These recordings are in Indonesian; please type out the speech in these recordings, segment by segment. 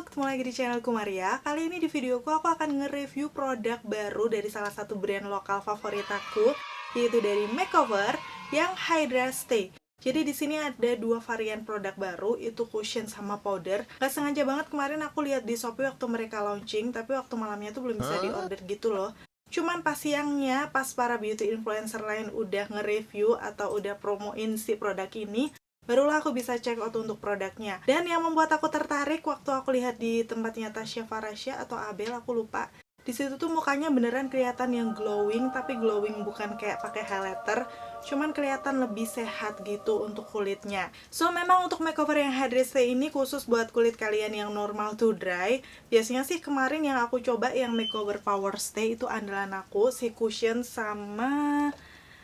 ketemu lagi di channelku Maria. Kali ini di videoku aku akan nge-review produk baru dari salah satu brand lokal favorit aku, yaitu dari Makeover yang Hydra Stay. Jadi di sini ada dua varian produk baru, itu cushion sama powder. Gak sengaja banget kemarin aku lihat di Shopee waktu mereka launching, tapi waktu malamnya tuh belum bisa diorder gitu loh. Cuman pas siangnya, pas para beauty influencer lain udah nge-review atau udah promoin si produk ini, barulah aku bisa check out untuk produknya. Dan yang membuat aku tertarik waktu aku lihat di tempatnya Tasya Farasya atau Abel, aku lupa. Di situ tuh mukanya beneran kelihatan yang glowing, tapi glowing bukan kayak pakai highlighter, cuman kelihatan lebih sehat gitu untuk kulitnya. So memang untuk makeover yang Hydra Stay ini khusus buat kulit kalian yang normal to dry. Biasanya sih kemarin yang aku coba yang makeover Power Stay itu andalan aku, si cushion sama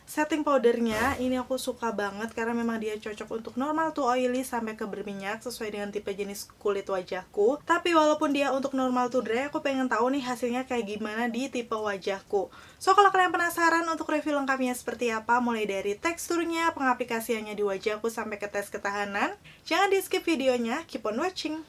setting powdernya ini aku suka banget karena memang dia cocok untuk normal to oily sampai ke berminyak sesuai dengan tipe jenis kulit wajahku. Tapi walaupun dia untuk normal to dry, aku pengen tahu nih hasilnya kayak gimana di tipe wajahku. So kalau kalian penasaran untuk review lengkapnya seperti apa, mulai dari teksturnya, pengaplikasiannya di wajahku sampai ke tes ketahanan, jangan di skip videonya, keep on watching.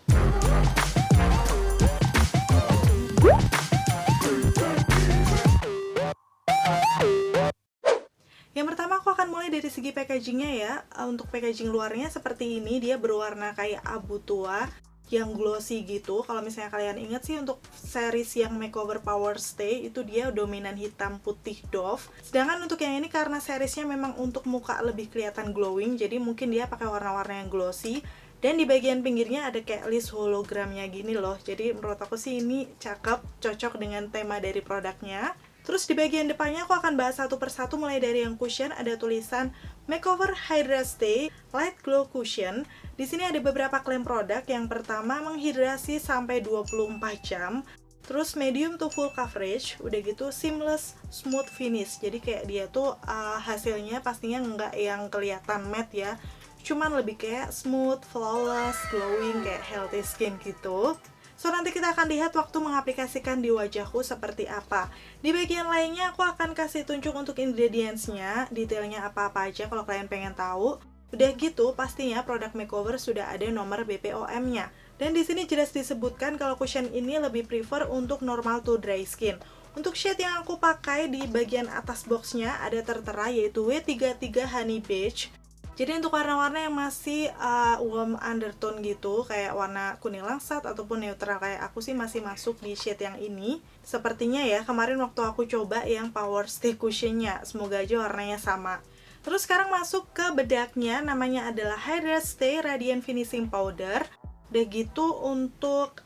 Yang pertama aku akan mulai dari segi packagingnya ya. Untuk packaging luarnya seperti ini, dia berwarna kayak abu tua yang glossy gitu. Kalau misalnya kalian ingat sih untuk series yang Makeover Power Stay itu dia dominan hitam putih doff. Sedangkan untuk yang ini karena seriesnya memang untuk muka lebih kelihatan glowing, jadi mungkin dia pakai warna-warna yang glossy. Dan di bagian pinggirnya ada kayak list hologramnya gini loh. Jadi menurut aku sih ini cakep, cocok dengan tema dari produknya. Terus di bagian depannya aku akan bahas satu persatu, mulai dari yang cushion ada tulisan Makeover Hydra Stay Light Glow Cushion. Di sini ada beberapa klaim produk. Yang pertama menghidrasi sampai 24 jam. Terus medium to full coverage, udah gitu seamless smooth finish. Jadi kayak dia tuh hasilnya pastinya nggak yang kelihatan matte ya. Cuman lebih kayak smooth, flawless, glowing, kayak healthy skin gitu. So nanti kita akan lihat waktu mengaplikasikan di wajahku seperti apa. Di bagian lainnya aku akan kasih tunjuk untuk ingredientsnya, detailnya apa-apa aja kalau kalian pengen tahu. Udah gitu pastinya produk makeover sudah ada nomor BPOM-nya. Dan di sini jelas disebutkan kalau cushion ini lebih prefer untuk normal to dry skin. Untuk shade yang aku pakai di bagian atas boxnya ada tertera yaitu W33 Honey Beige. Jadi untuk warna-warna yang masih warm undertone gitu, kayak warna kuning langsat ataupun neutral kayak aku sih masih masuk di shade yang ini. Sepertinya ya, kemarin waktu aku coba yang Power Stay cushionnya, semoga aja warnanya sama. Terus sekarang masuk ke bedaknya, namanya adalah Hydra Stay Radiant Finishing Powder. Udah gitu untuk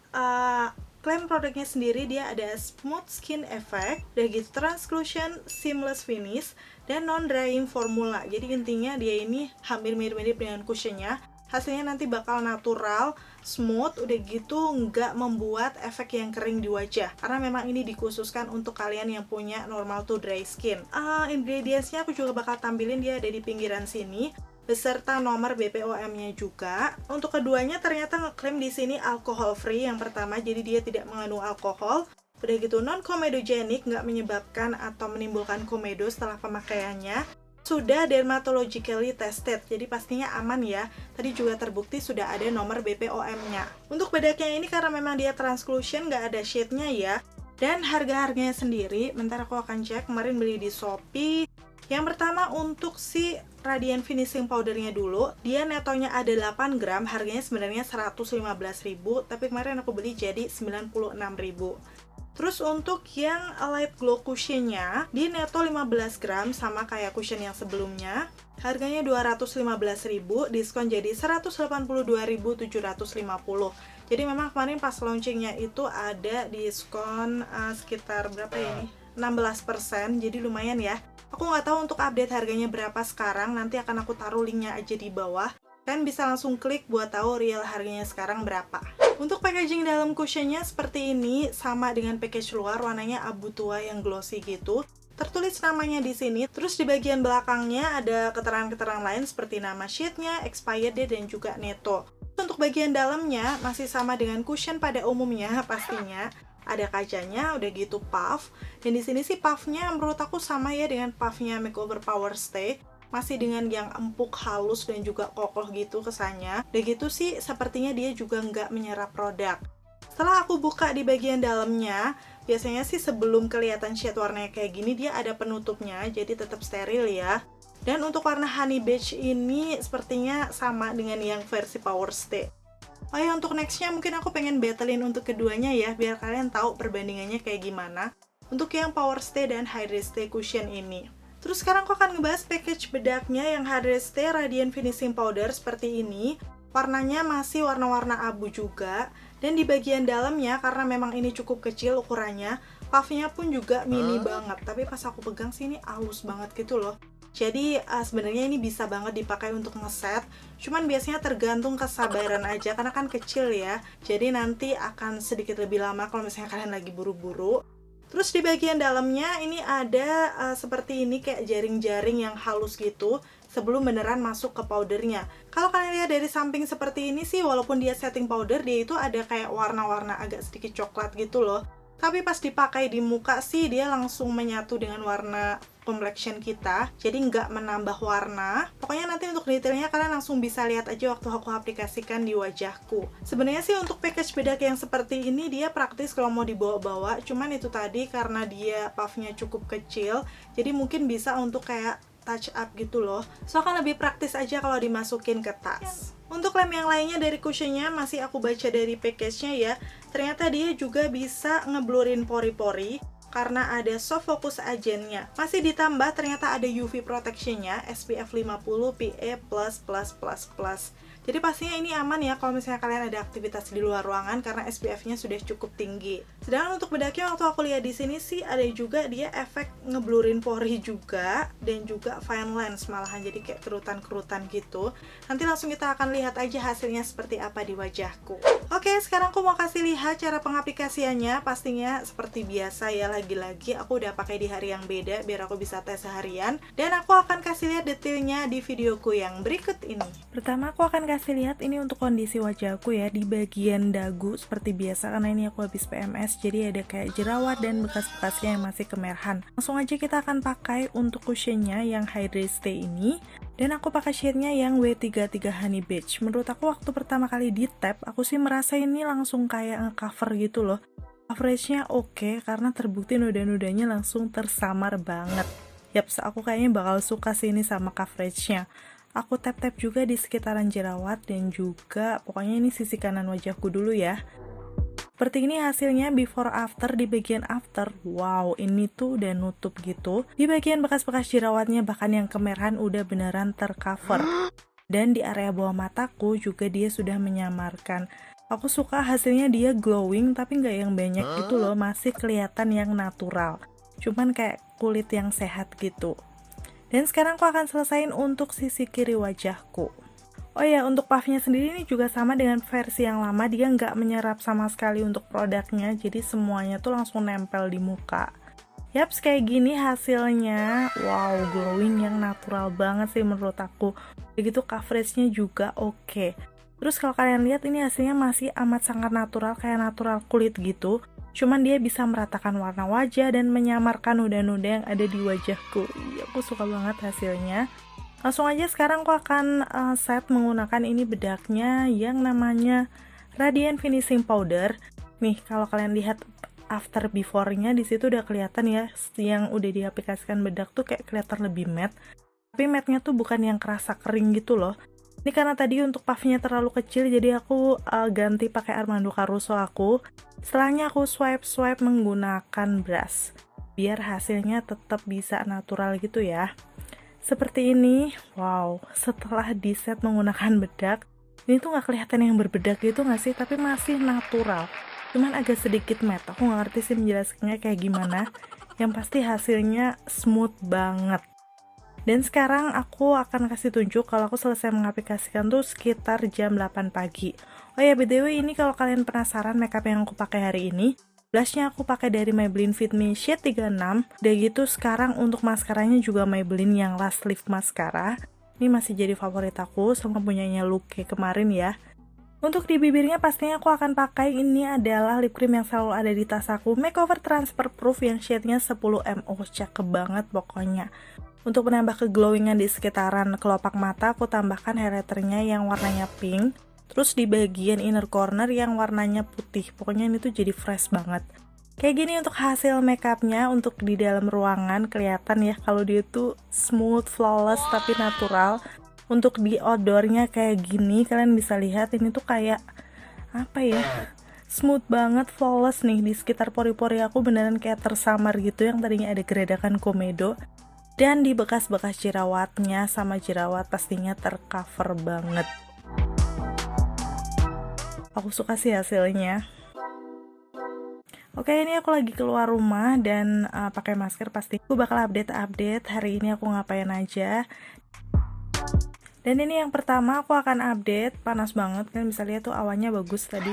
klaim produknya sendiri dia ada smooth skin effect, udah gitu translucent seamless finish, dan non-drying formula. Jadi intinya dia ini hampir mirip-mirip dengan cushionnya. Hasilnya nanti bakal natural, smooth, udah gitu nggak membuat efek yang kering di wajah. Karena memang ini dikhususkan untuk kalian yang punya normal to dry skin. Ingredientsnya aku juga bakal tampilin, dia ada di pinggiran sini, beserta nomor BPOM-nya juga. Untuk keduanya ternyata ngeklaim di sini alcohol free. Yang pertama, jadi dia tidak mengandung alkohol. Udah gitu non-comedogenic, nggak menyebabkan atau menimbulkan komedo setelah pemakaiannya. Sudah dermatologically tested, jadi pastinya aman ya. Tadi juga terbukti sudah ada nomor BPOM-nya. Untuk bedaknya ini karena memang dia translucent, nggak ada shade-nya ya. Dan harga-harganya sendiri, bentar aku akan cek, kemarin beli di Shopee. Yang pertama untuk si Radiant Finishing Powdernya dulu, dia netonya ada 8 gram, harganya sebenarnya 115.000, tapi kemarin aku beli jadi 96.000. Terus untuk yang Light Glow Cushionnya, di neto 15 gram sama kayak cushion yang sebelumnya, harganya 215.000, diskon jadi 182.750. Jadi memang kemarin pas launchingnya itu ada diskon sekitar berapa ya ini? 16%, jadi lumayan ya. Aku nggak tahu untuk update harganya berapa sekarang, nanti akan aku taruh linknya aja di bawah. Kalian bisa langsung klik buat tahu real harganya sekarang berapa. Untuk packaging dalam cushionnya seperti ini, sama dengan package luar, warnanya abu tua yang glossy gitu. Tertulis namanya di sini, terus di bagian belakangnya ada keterangan-keterangan lain seperti nama shade-nya, expired date, dan juga neto. Untuk bagian dalamnya masih sama dengan cushion pada umumnya pastinya. Ada kacanya, udah gitu puff. Dan di sini sih puffnya menurut aku sama ya dengan puffnya Makeover Power Stay. Masih dengan yang empuk, halus, dan juga kokoh gitu kesannya. Udah gitu sih sepertinya dia juga nggak menyerap produk. Setelah aku buka di bagian dalamnya, biasanya sih sebelum kelihatan shade warnanya kayak gini, dia ada penutupnya, jadi tetap steril ya. Dan untuk warna Honey Beige ini sepertinya sama dengan yang versi Power Stay. Oh ya, untuk nextnya mungkin aku pengen battlein untuk keduanya ya, biar kalian tahu perbandingannya kayak gimana untuk yang Power Stay dan Hydrate Stay Cushion ini. Terus sekarang aku akan ngebahas package bedaknya yang Hydrate Stay Radiant Finishing Powder seperti ini. Warnanya masih warna-warna abu juga, dan di bagian dalamnya karena memang ini cukup kecil ukurannya, puffnya pun juga mini banget. Tapi pas aku pegang sih ini halus banget gitu loh. Jadi sebenarnya ini bisa banget dipakai untuk ngeset, cuman biasanya tergantung kesabaran aja karena kan kecil ya. Jadi nanti akan sedikit lebih lama kalau misalnya kalian lagi buru-buru. Terus di bagian dalamnya ini ada seperti ini kayak jaring-jaring yang halus gitu sebelum beneran masuk ke powdernya. Kalau kalian lihat dari samping seperti ini sih, walaupun dia setting powder, dia itu ada kayak warna-warna agak sedikit coklat gitu loh. Tapi pas dipakai di muka sih dia langsung menyatu dengan warna complexion kita, jadi nggak menambah warna. Pokoknya nanti untuk detailnya kalian langsung bisa lihat aja waktu aku aplikasikan di wajahku. Sebenarnya sih untuk package bedak yang seperti ini dia praktis kalau mau dibawa-bawa, cuman itu tadi karena dia puffnya cukup kecil, jadi mungkin bisa untuk kayak touch up gitu loh. So akan lebih praktis aja kalau dimasukin ke tas. Untuk lem yang lainnya dari cushionnya masih aku baca dari package-nya ya. Ternyata dia juga bisa ngeblurin pori-pori karena ada soft focus agentnya. Masih ditambah ternyata ada UV protection-nya SPF 50 PA++++. Jadi pastinya ini aman ya kalau misalnya kalian ada aktivitas di luar ruangan karena SPF-nya sudah cukup tinggi. Sedangkan untuk bedaknya waktu aku lihat di sini sih ada juga dia efek ngeblurin pori juga dan juga fine lines malahan, jadi kayak kerutan-kerutan gitu. Nanti langsung kita akan lihat aja hasilnya seperti apa di wajahku. Oke, sekarang aku mau kasih lihat cara pengaplikasiannya. Pastinya seperti biasa ya, lagi-lagi aku udah pakai di hari yang beda biar aku bisa tes seharian. Dan aku akan kasih lihat detailnya di videoku yang berikut ini. Pertama aku akan kasih lihat ini untuk kondisi wajahku ya, di bagian dagu seperti biasa karena ini aku habis PMS jadi ada kayak jerawat dan bekas-bekasnya yang masih kemerahan. Langsung aja kita akan pakai untuk cushionnya yang Hydrate Stay ini, dan aku pakai shade-nya yang W33 Honey Beige. Menurut aku waktu pertama kali di tap aku sih merasa ini langsung kayak ngecover gitu loh. Coveragenya oke karena terbukti noda-nodanya langsung tersamar banget. Yaps, aku kayaknya bakal suka sih ini sama coveragenya. Aku tap-tap juga di sekitaran jerawat dan juga pokoknya ini sisi kanan wajahku dulu ya. Seperti ini hasilnya before after. Di bagian after, wow, ini tuh udah nutup gitu. Di bagian bekas-bekas jerawatnya bahkan yang kemerahan udah beneran tercover. Dan di area bawah mataku juga dia sudah menyamarkan. Aku suka hasilnya, dia glowing tapi nggak yang banyak gitu loh, masih kelihatan yang natural. Cuman kayak kulit yang sehat gitu. Dan sekarang aku akan selesain untuk sisi kiri wajahku. Oh ya, untuk puffnya sendiri ini juga sama dengan versi yang lama, dia nggak menyerap sama sekali untuk produknya, jadi semuanya tuh langsung nempel di muka. Yaps, kayak gini hasilnya. Wow, glowing yang natural banget sih menurut aku. Begitu coveragenya juga oke. Terus kalau kalian lihat ini hasilnya masih amat sangat natural, kayak natural kulit gitu. Cuman dia bisa meratakan warna wajah dan menyamarkan noda-noda yang ada di wajahku. Iya, aku suka banget hasilnya. Langsung aja sekarang aku akan set menggunakan ini bedaknya yang namanya Radiant Finishing Powder. Nih, kalau kalian lihat after before-nya di situ udah kelihatan ya, yang udah diaplikasikan bedak tuh kayak kelihatan lebih matte. Tapi matte-nya tuh bukan yang kerasa kering gitu loh. Ini karena tadi untuk puffnya terlalu kecil, jadi aku ganti pakai Armando Caruso aku. Setelahnya aku swipe menggunakan brush, biar hasilnya tetap bisa natural gitu ya. Seperti ini. Wow, setelah di set menggunakan bedak, ini tuh nggak kelihatan yang berbedak gitu nggak sih, tapi masih natural. Cuman agak sedikit matte, aku nggak ngerti sih menjelaskannya kayak gimana. Yang pasti hasilnya smooth banget. Dan sekarang aku akan kasih tunjuk kalau aku selesai mengaplikasikan tuh sekitar jam 8 pagi. Oh ya, BTW ini kalau kalian penasaran makeup yang aku pakai hari ini, blushnya aku pakai dari Maybelline Fit Me Shade 36. Udah gitu sekarang untuk maskaranya juga Maybelline yang Last Lift Mascara. Ini masih jadi favorit aku sama punyanya Luke kemarin ya. Untuk di bibirnya pastinya aku akan pakai ini adalah lip cream yang selalu ada di tas aku, Makeover Transfer Proof yang shade-nya 10 ml. Cakep banget pokoknya. Untuk menambah keglowingan di sekitaran kelopak mata, aku tambahkan highlighternya yang warnanya pink. terus di bagian inner corner yang warnanya putih. Pokoknya ini tuh jadi fresh banget. Kayak gini untuk hasil makeupnya. Untuk di dalam ruangan kelihatan ya kalau dia tuh smooth, flawless tapi natural. Untuk di outdoornya kayak gini, kalian bisa lihat ini tuh kayak apa ya, smooth banget, flawless nih. Di sekitar pori-pori aku beneran kayak tersamar gitu, yang tadinya ada geredakan komedo. Dan di bekas-bekas jerawatnya sama jerawat pastinya tercover banget. Aku suka sih hasilnya. Oke, ini aku lagi keluar rumah dan pakai masker. Pasti aku bakal update hari ini aku ngapain aja. Dan ini yang pertama aku akan update, panas banget, kalian bisa lihat tuh awannya bagus tadi.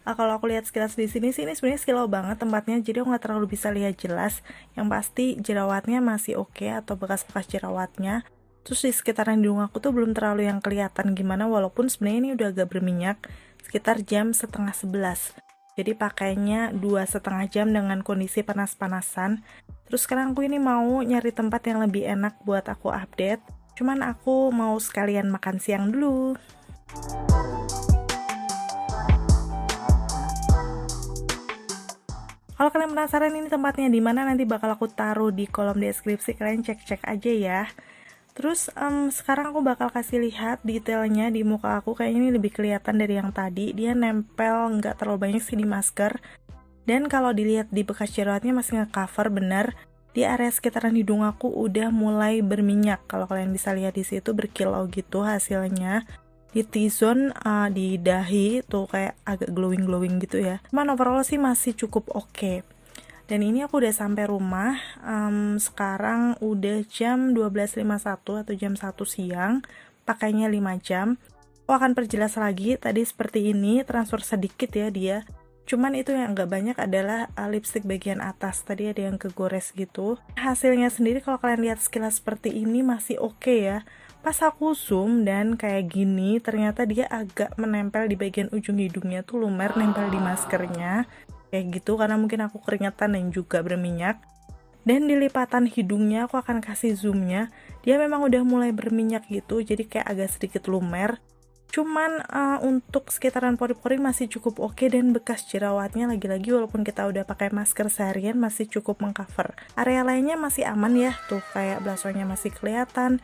Kalau aku lihat sekilas di sini sih, ini sebenarnya silau banget tempatnya, jadi aku nggak terlalu bisa lihat jelas. Yang pasti jerawatnya masih oke, atau bekas-bekas jerawatnya. Terus di sekitaran hidung aku tuh belum terlalu yang kelihatan gimana, walaupun sebenarnya ini udah agak berminyak, sekitar jam 10:30. Jadi pakainya 2,5 jam dengan kondisi panas-panasan. Terus sekarang aku ini mau nyari tempat yang lebih enak buat aku update. Cuman aku mau sekalian makan siang dulu. Kalau kalian penasaran ini tempatnya di mana, nanti bakal aku taruh di kolom deskripsi, kalian cek-cek aja ya. Terus sekarang aku bakal kasih lihat detailnya di muka aku. Kayaknya ini lebih kelihatan dari yang tadi. Dia nempel nggak terlalu banyak sih di masker. Dan kalau dilihat di bekas jerawatnya masih nge-cover bener. Di area sekitaran hidung aku udah mulai berminyak. Kalau kalian bisa lihat di situ berkilau gitu hasilnya. Di T-zone, di dahi tuh kayak agak glowing gitu ya. Cuman overall sih masih cukup oke. Dan ini aku udah sampai rumah. Sekarang udah jam 12.51 atau jam 1 siang. Pakainya 5 jam. Aku akan perjelas lagi. Tadi seperti ini, transfer sedikit ya dia. Cuman itu yang agak banyak adalah lipstick bagian atas. Tadi ada yang kegores gitu. Hasilnya sendiri kalau kalian lihat sekilas seperti ini masih oke ya. Pas aku zoom dan kayak gini, ternyata dia agak menempel di bagian ujung hidungnya tuh, lumer nempel di maskernya. Kayak gitu, karena mungkin aku keringetan dan juga berminyak. Dan di lipatan hidungnya aku akan kasih zoomnya. Dia memang udah mulai berminyak gitu, jadi kayak agak sedikit lumer. Cuman untuk sekitaran pori-pori masih cukup oke, dan bekas jerawatnya lagi-lagi walaupun kita udah pakai masker seharian masih cukup mengcover. Area lainnya masih aman ya, tuh kayak blasonya masih kelihatan.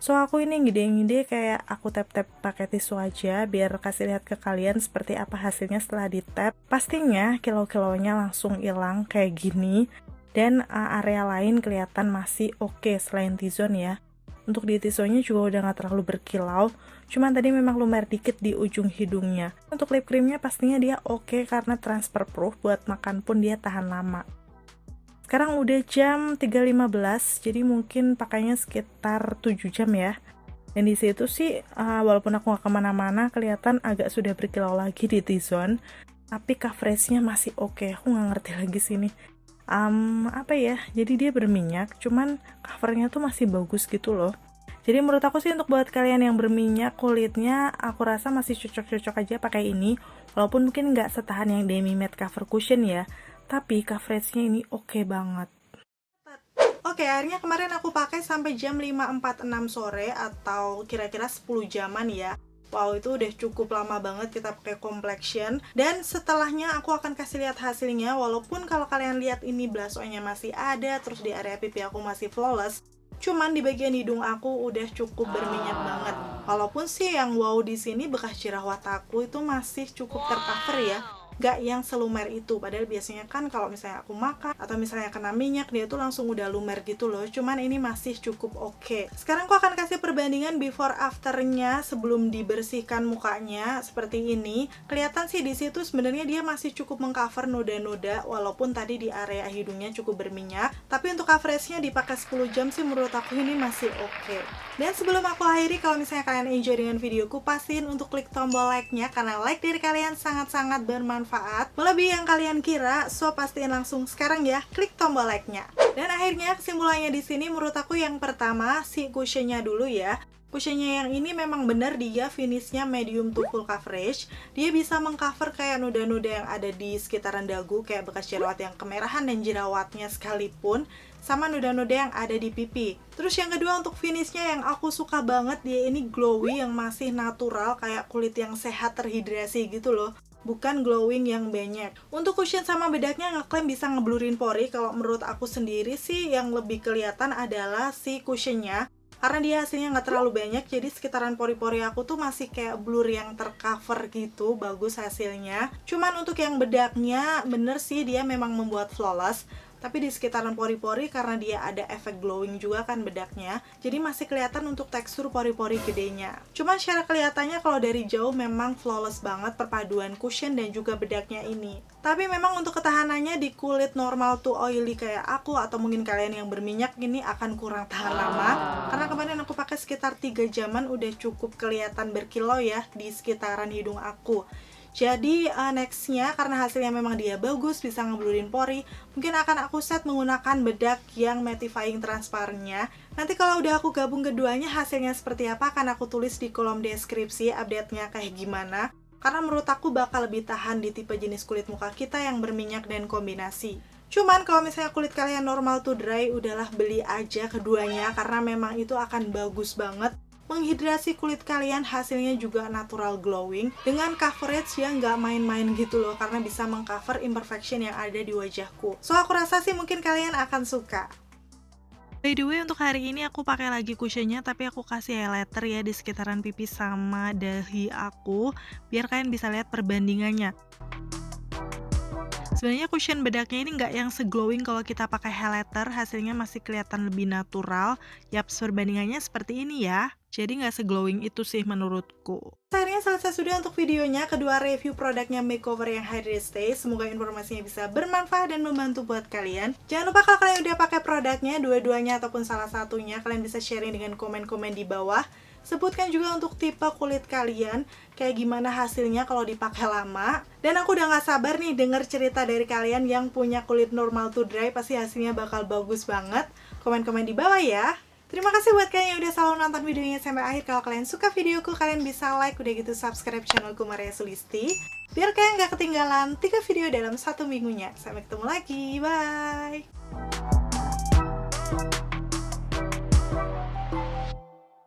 So aku ini ngide-ngide kayak aku tap-tap pakai tisu aja biar kasih lihat ke kalian seperti apa hasilnya setelah di tap. Pastinya kilo-kilonya langsung hilang kayak gini. Dan area lain kelihatan masih oke selain T-zone ya. Untuk di T-zone-nya juga udah gak terlalu berkilau. Cuman tadi memang lumer dikit di ujung hidungnya. Untuk lip creamnya pastinya dia oke karena transfer proof, buat makan pun dia tahan lama. Sekarang udah jam 3.15, jadi mungkin pakainya sekitar 7 jam ya. Dan di situ sih, walaupun aku gak kemana-mana, kelihatan agak sudah berkilau lagi di T-zone. Tapi coveragenya masih oke, aku gak ngerti lagi sini. Apa ya, jadi dia berminyak, cuman covernya tuh masih bagus gitu loh. Jadi menurut aku sih untuk buat kalian yang berminyak kulitnya, aku rasa masih cocok-cocok aja pakai ini. Walaupun mungkin gak setahan yang Demi Matte Cover Cushion ya. Tapi coveragenya ini oke banget. Oke, akhirnya kemarin aku pakai sampai jam 5.46 sore atau kira-kira 10 jaman ya. Wow, itu udah cukup lama banget kita pakai complexion. Dan setelahnya aku akan kasih lihat hasilnya. Walaupun kalau kalian lihat ini blush on-nya masih ada, terus di area pipi aku masih flawless. Cuman di bagian hidung aku udah cukup berminyak banget. Walaupun sih yang wow di sini bekas jerawat aku itu masih cukup tercover ya. Gak yang selumer itu, padahal biasanya kan kalau misalnya aku makan atau misalnya kena minyak dia tuh langsung udah lumer gitu loh. Cuman ini masih cukup oke. Sekarang aku akan kasih perbandingan before afternya sebelum dibersihkan mukanya seperti ini. Kelihatan sih di situ sebenarnya dia masih cukup mengcover noda-noda, walaupun tadi di area hidungnya cukup berminyak. Tapi untuk coveragenya dipakai 10 jam sih menurut aku ini masih oke. Dan sebelum aku akhiri, kalau misalnya kalian enjoy dengan videoku, pastiin untuk klik tombol like-nya karena like dari kalian sangat-sangat bermanfaat, melebihi yang kalian kira. So pastiin langsung sekarang ya klik tombol like-nya. Dan akhirnya kesimpulannya di sini menurut aku yang pertama si cushionnya dulu ya. Cushionnya yang ini memang benar dia finishnya medium to full coverage. Dia bisa mengcover kayak noda-noda yang ada di sekitaran dagu, kayak bekas jerawat yang kemerahan dan jerawatnya sekalipun, sama noda-noda yang ada di pipi. Terus yang kedua untuk finishnya yang aku suka banget, dia ini glowy yang masih natural, kayak kulit yang sehat terhidrasi gitu loh. Bukan glowing yang banyak. Untuk cushion sama bedaknya ngeklaim bisa ngeblurin pori. Kalau menurut aku sendiri sih yang lebih kelihatan adalah si cushionnya, karena dia hasilnya nggak terlalu banyak, jadi sekitaran pori-pori aku tuh masih kayak blur yang tercover gitu, bagus hasilnya. Cuman untuk yang bedaknya, bener sih dia memang membuat flawless, tapi di sekitaran pori-pori karena dia ada efek glowing juga kan bedaknya, jadi masih kelihatan untuk tekstur pori-pori gedenya. Cuman secara kelihatannya kalau dari jauh memang flawless banget perpaduan cushion dan juga bedaknya ini. Tapi memang untuk ketahanannya di kulit normal to oily kayak aku atau mungkin kalian yang berminyak ini akan kurang tahan lama, karena kemarin aku pakai sekitar 3 jaman udah cukup kelihatan berkilau ya di sekitaran hidung aku. Jadi nextnya, karena hasilnya memang dia bagus, bisa ngeblurin pori, mungkin akan aku set menggunakan bedak yang mattifying transparennya. Nanti kalau udah aku gabung keduanya, hasilnya seperti apa akan aku tulis di kolom deskripsi update-nya kayak gimana. Karena menurut aku bakal lebih tahan di tipe jenis kulit muka kita yang berminyak dan kombinasi. Cuman kalau misalnya kulit kalian normal to dry, udahlah beli aja keduanya, karena memang itu akan bagus banget menghidrasi kulit kalian, hasilnya juga natural glowing dengan coverage yang nggak main-main gitu loh, karena bisa mengcover imperfection yang ada di wajahku. So aku rasa sih mungkin kalian akan suka. By the way, untuk hari ini aku pakai lagi cushionnya, tapi aku kasih highlighter ya di sekitaran pipi sama dahi aku, biar kalian bisa lihat perbandingannya. Sebenarnya cushion bedaknya ini nggak yang seglowing kalau kita pakai highlighter, hasilnya masih kelihatan lebih natural. Yaps, perbandingannya seperti ini ya. Jadi nggak seglowing itu sih menurutku. Akhirnya selesai sudah untuk videonya, kedua review produknya makeover yang Hydrate Stay. Semoga informasinya bisa bermanfaat dan membantu buat kalian. Jangan lupa kalau kalian udah pakai produknya, dua-duanya ataupun salah satunya, kalian bisa sharing dengan komen-komen di bawah. Sebutkan juga untuk tipe kulit kalian, kayak gimana hasilnya kalau dipakai lama. Dan aku udah gak sabar nih denger cerita dari kalian yang punya kulit normal to dry, pasti hasilnya bakal bagus banget. Komen-komen di bawah ya. Terima kasih buat kalian yang udah selalu nonton videonya sampai akhir. Kalau kalian suka videoku, kalian bisa like, udah gitu subscribe channelku Maria Sulisti, biar kalian gak ketinggalan 3 video dalam 1 minggunya. Sampai ketemu lagi, bye!